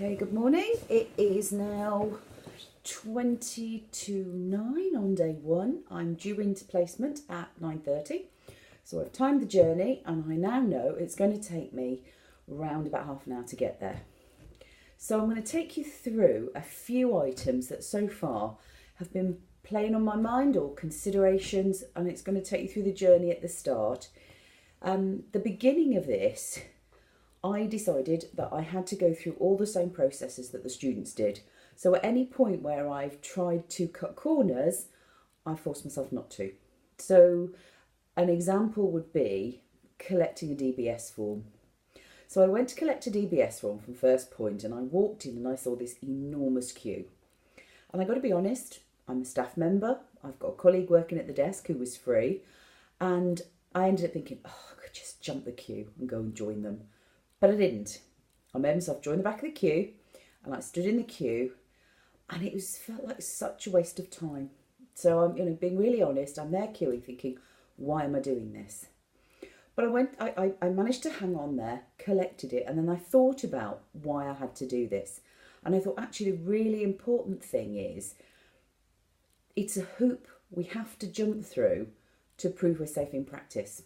Okay, good morning. It is now 20 to 9 on day one. I'm due into placement at 9:30. So I've timed the journey and I now know it's going to take me around about half an hour to get there. So I'm going to take you through a few items that so far have been playing on my mind or considerations, and it's going to take you through the journey at the start. The beginning of this, I decided that I had to go through all the same processes that the students did. So at any point where I've tried to cut corners, I forced myself not to. So an example would be collecting a DBS form. So I went to collect a DBS form from First Point, and I walked in and I saw this enormous queue. And I got to be honest, I'm a staff member. I've got a colleague working at the desk who was free. And I ended up thinking, I could just jump the queue and go and join them. But I didn't. I made myself join the back of the queue, and I stood in the queue, and it felt like such a waste of time. So I'm, being really honest, I'm there queuing thinking, why am I doing this? But I managed to hang on there, collected it, and then I thought about why I had to do this. And I thought actually the really important thing is, it's a hoop we have to jump through to prove we're safe in practice.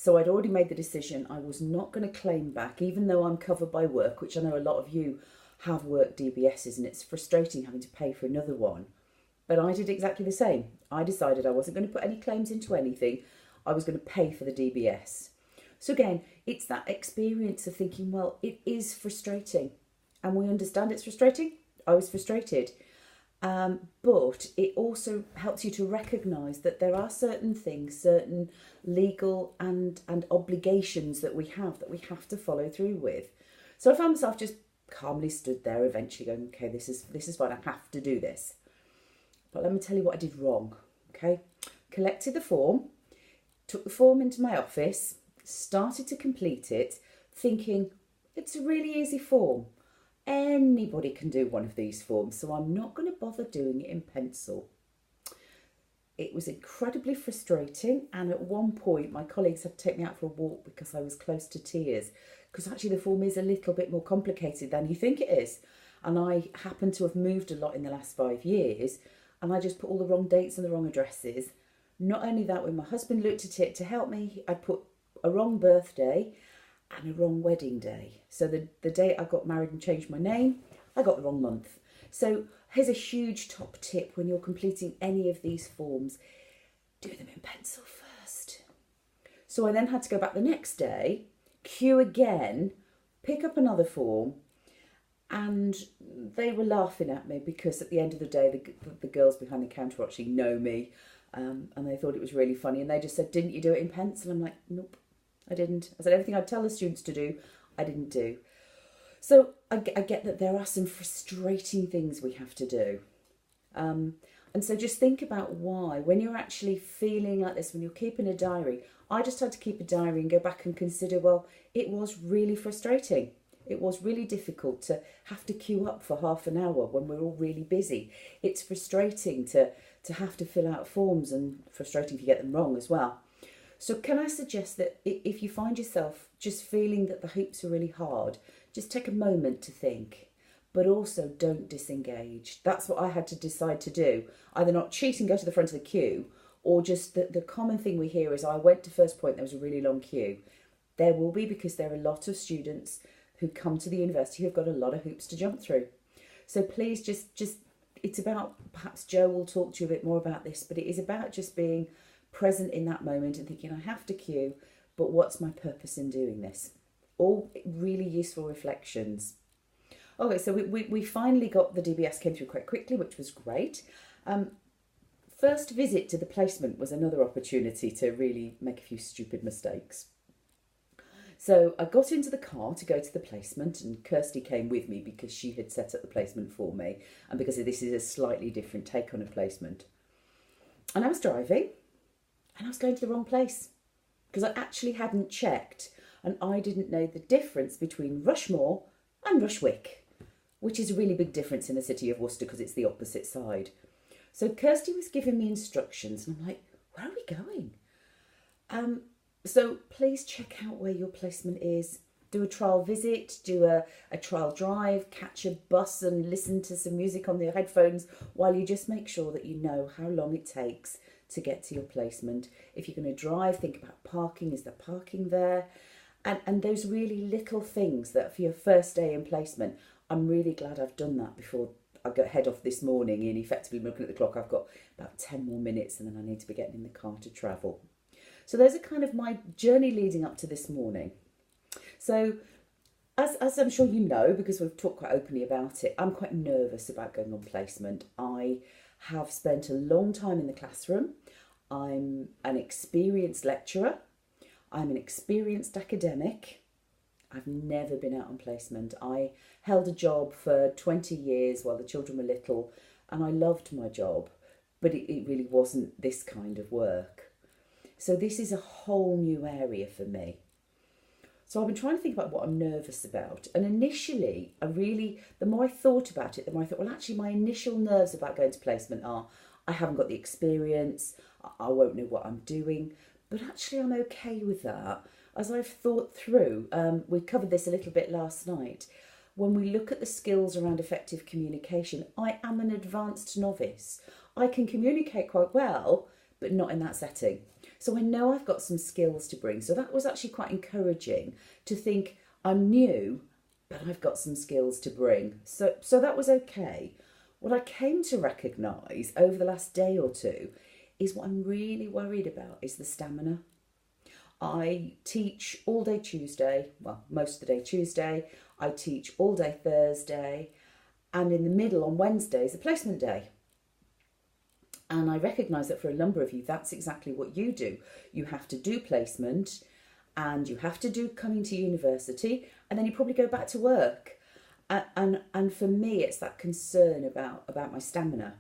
So I'd already made the decision I was not going to claim back, even though I'm covered by work, which I know a lot of you have work DBSs, and it's frustrating having to pay for another one. But I did exactly the same. I decided I wasn't going to put any claims into anything. I was going to pay for the DBS. So again, it's that experience of thinking, well, it is frustrating. And we understand it's frustrating. I was frustrated. But it also helps you to recognise that there are certain things, certain legal and obligations that we have to follow through with. So I found myself just calmly stood there, eventually going, okay, this is fine, I have to do this. But let me tell you what I did wrong, okay? Collected the form, took the form into my office, started to complete it, thinking it's a really easy form. Anybody can do one of these forms, so I'm not going to bother doing it in pencil. It was incredibly frustrating, and at one point my colleagues had to take me out for a walk because I was close to tears, because actually the form is a little bit more complicated than you think it is. And I happen to have moved a lot in the last 5 years, and I just put all the wrong dates and the wrong addresses. Not only that, when my husband looked at it to help me, I put a wrong birthday and a wrong wedding day. So the day I got married and changed my name, I got the wrong month. So here's a huge top tip when you're completing any of these forms: do them in pencil first. So I then had to go back the next day, queue again, pick up another form, and they were laughing at me because at the end of the day, the girls behind the counter actually know me, and they thought it was really funny, and they just said, didn't you do it in pencil? I'm like, nope. I didn't. I said everything I'd tell the students to do, I didn't do. So I get that there are some frustrating things we have to do. And so just think about why. When you're actually feeling like this, when you're keeping a diary, I just had to keep a diary and go back and consider, well, it was really frustrating. It was really difficult to have to queue up for half an hour when we're all really busy. It's frustrating to have to fill out forms, and frustrating if you get them wrong as well. So can I suggest that if you find yourself just feeling that the hoops are really hard, just take a moment to think, but also don't disengage. That's what I had to decide to do. Either not cheat and go to the front of the queue, or just the common thing we hear is, I went to First Point, there was a really long queue. There will be, because there are a lot of students who come to the university who've got a lot of hoops to jump through. So please just it's about, perhaps Joe will talk to you a bit more about this, but it is about just being present in that moment and thinking, I have to queue, but what's my purpose in doing this? All really useful reflections. Okay, so we finally got the DBS, came through quite quickly, which was great. First visit to the placement was another opportunity to really make a few stupid mistakes. So I got into the car to go to the placement, and Kirsty came with me because she had set up the placement for me, and because this is a slightly different take on a placement. And I was driving, and I was going to the wrong place because I actually hadn't checked, and I didn't know the difference between Rushmore and Rushwick, which is a really big difference in the city of Worcester because it's the opposite side. So Kirsty was giving me instructions, and I'm like, where are we going? So please check out where your placement is. do a trial visit, do a trial drive, catch a bus and listen to some music on the headphones while you just make sure that you know how long it takes to get to your placement. If you're going to drive, think about parking. Is there parking there? And those really little things that for your first day in placement, I'm really glad I've done that before I head off this morning. And effectively looking at the clock, I've got about 10 more minutes and then I need to be getting in the car to travel. So those are kind of my journey leading up to this morning. So as I'm sure you know, because we've talked quite openly about it, I'm quite nervous about going on placement. I have spent a long time in the classroom. I'm an experienced lecturer. I'm an experienced academic. I've never been out on placement. I held a job for 20 years while the children were little, and I loved my job, but it really wasn't this kind of work. So this is a whole new area for me. So I've been trying to think about what I'm nervous about. And initially, the more I thought about it, the more I thought, well, actually, my initial nerves about going to placement are, I haven't got the experience, I won't know what I'm doing. But actually, I'm okay with that. As I've thought through, we covered this a little bit last night. When we look at the skills around effective communication, I am an advanced novice. I can communicate quite well, but not in that setting. So I know I've got some skills to bring. So that was actually quite encouraging to think I'm new, but I've got some skills to bring. So that was okay. What I came to recognise over the last day or two is what I'm really worried about is the stamina. I teach all day Tuesday, well, most of the day Tuesday. I teach all day Thursday, and in the middle on Wednesday is a placement day. And I recognise that for a number of you, that's exactly what you do. You have to do placement and you have to do coming to university, and then you probably go back to work. And for me, it's that concern about my stamina.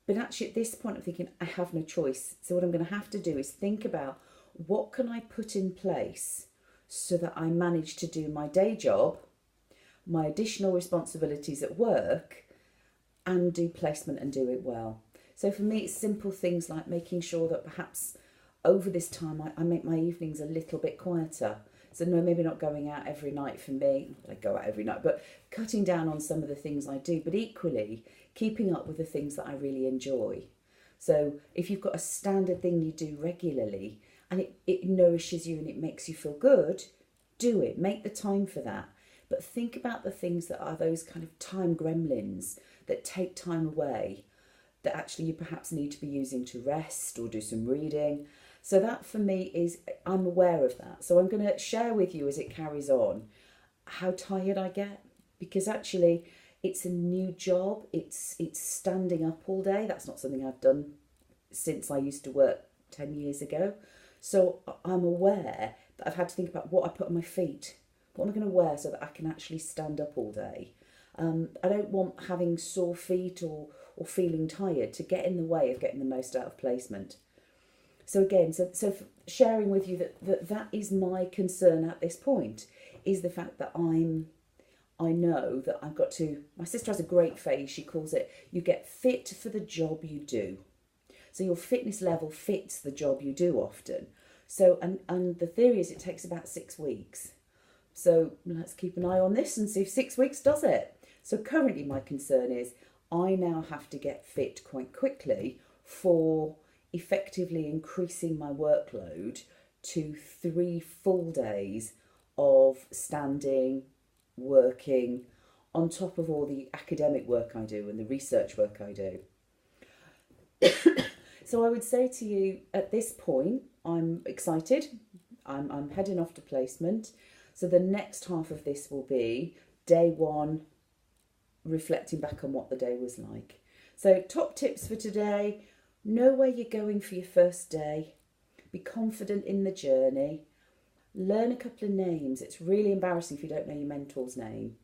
But actually at this point, I'm thinking I have no choice. So what I'm going to have to do is think about what can I put in place so that I manage to do my day job, my additional responsibilities at work, and do placement and do it well. So for me, it's simple things like making sure that perhaps over this time I make my evenings a little bit quieter. So no, maybe not going out every night for me. I go out every night, but cutting down on some of the things I do, but equally keeping up with the things that I really enjoy. So if you've got a standard thing you do regularly and it nourishes you and it makes you feel good, do it. Make the time for that. But think about the things that are those kind of time gremlins that take time away, that actually you perhaps need to be using to rest or do some reading. So that for me is, I'm aware of that. So I'm going to share with you as it carries on how tired I get, because actually it's a new job. It's standing up all day. That's not something I've done since I used to work 10 years ago. So I'm aware that I've had to think about what I put on my feet. What am I going to wear so that I can actually stand up all day? I don't want having sore feet or feeling tired to get in the way of getting the most out of placement. So again, so sharing with you that is my concern at this point, is the fact that I know that I've got to, my sister has a great phrase, she calls it, you get fit for the job you do. So your fitness level fits the job you do often. So, and the theory is it takes about 6 weeks. So let's keep an eye on this and see if 6 weeks does it. So currently my concern is I now have to get fit quite quickly for effectively increasing my workload to 3 full days of standing, working, on top of all the academic work I do and the research work I do. So I would say to you at this point, I'm excited. I'm heading off to placement. So the next half of this will be day one, reflecting back on what the day was like. So top tips for today: know where you're going for your first day, be confident in the journey, learn a couple of names. It's really embarrassing if you don't know your mentor's name.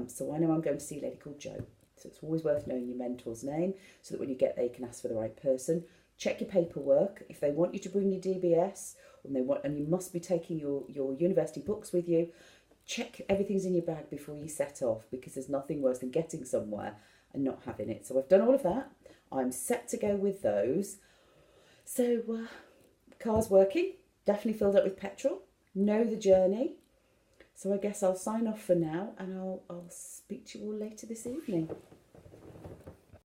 So I know I'm going to see a lady called Jo, so it's always worth knowing your mentor's name so that when you get there you can ask for the right person. Check your paperwork. If they want you to bring your DBS and you must be taking your university books with you, check everything's in your bag before you set off, because there's nothing worse than getting somewhere and not having it. So I've done all of that. I'm set to go with those. So car's working, definitely filled up with petrol. Know the journey. So I guess I'll sign off for now, and I'll speak to you all later this evening.